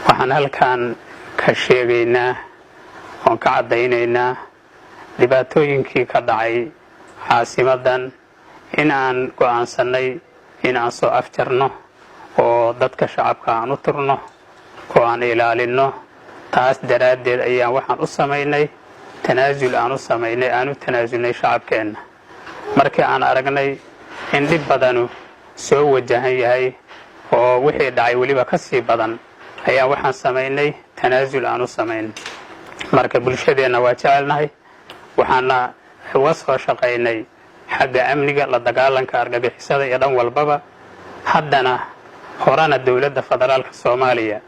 waxaan halkan ka sheegaynaa oon ka caddaynaynaa dhibaatooyinkii ka dhacay caasimadan in aan go'aansannay in aan soo afjarno oo dadka shacabka aan u turno oo aan ilaalinno. taas daraaddeed ayaan waxaan u samaynay tanaasul aan u samaynay aan u tanaasulnay shacabkeenna markii aan aragnay in dhib badanu soo wajahan yahay oo wixii dhacay weliba ka sii badan ayaa waxaan samaynay tanaasul aan u samaynay. marka bulshadeenna waa jecelnahay, waxaana uga soo shaqaynay xagga amniga, la dagaalanka argagixisada iyo dhan walbaba. haddana horena dowladda federaalka Soomaaliya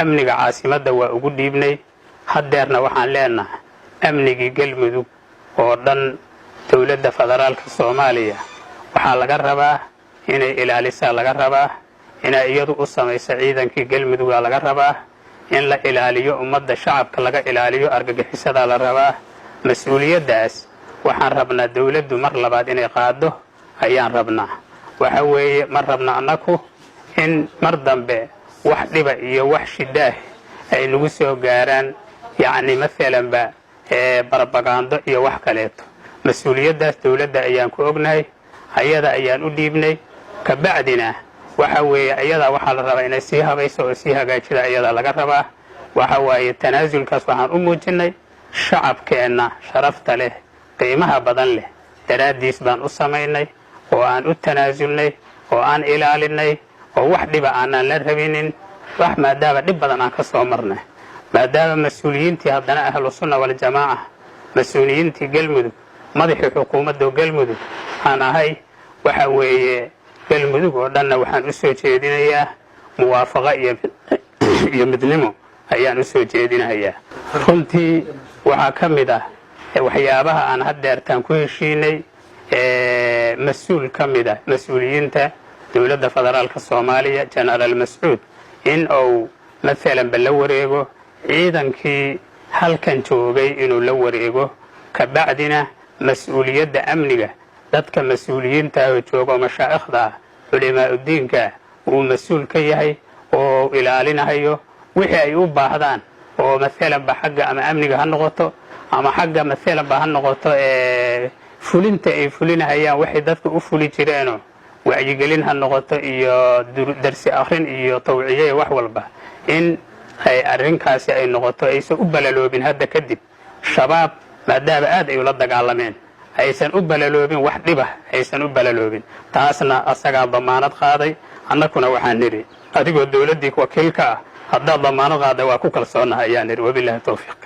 amniga caasimadda waa ugu dhiibnay. haddeerna waxaan leenahay amnigii galmudug oo dhan dowladda federaalka Soomaaliya waxaa laga rabaa inay ilaalisaa, laga rabaa inay iyadu u samayso ciidankii galmuduga laga rabaa, in la ilaaliyo ummadda shacabka laga ilaaliyo argagixisada la rabaa. mas-uuliyaddaas waxaan rabnaa dowladdu mar labaad inay qaado ayaan rabnaa. waxa weeye ma rabna annaku in mar dambe wax dhiba iyo wax shidaah ay nagu soo gaaraan, yacni maalanba barbagaando iyo wax kaleeto. mas-uuliyaddaas dowladda ayaan ku ognahay, ayada ayaan u dhiibnay. kabacdina waxa weeye ayadaa waxaa la rabaa inay sii habayso oo sii hagaajida ayadaa laga rabaa. waxa waaye tanaasulkaas waxaan u muujinay shacabkeenna sharafta leh, qiimaha badan leh daraaddiis baan u samaynay oo aan u tanaasulnay oo aan ilaalinay oo wax dhiba aanaan la rabinin. wax maadaama dhib badan aan ka soo marnay, maadaama mas-uuliyiintii haddana ahlu sunna waljamaaca, mas-uuliyiintii galmudug, madaxii xukuumadda galmudug aan ahay, waxa weeye galmudug oo dhanna waxaan u soo jeedinayaa muwaafaqo iyo midnimo ayaan u soo jeedinayaa. runtii waxaa ka mid ah waxyaabaha aan haddeertaan ku heshiinay mas-uul ka mid ah mas-uuliyiinta dowladda federaalka Soomaaliya Generaal Mascuud in uu maalanba la wareego ciidankii halkan joogay, inuu la wareego. kabacdina mas-uuliyadda amniga dadka mas-uuliyiinta oo jooga mashaayikhda culimaauddiinka uu mas-uul ka yahay oo ilaalinayo wixii ay u baahdaan oo maalanba xagga ama amniga ha noqoto ama xagga maalanba ha noqoto fulinta ay fulinahayaan waxay dadka u fuli jireenoo wacyigelin ha noqoto iyo darsi akhrin iyo tawciye wax walba, in ay arrinkaasi ay noqoto aysan u balaloobin. hadda kadib shabaab maadaama aad ay ula dagaalameen aysan u balaloobin, wax dhiba aysan u balaloobin. taasna asagaa damaanad qaaday. annakuna waxaan nidhi adigoo dowladdii wakiilka ah haddaad damaanad qaaday waa ku kalsoonahay ayaan nidhi. wabilaahi tawfiiq.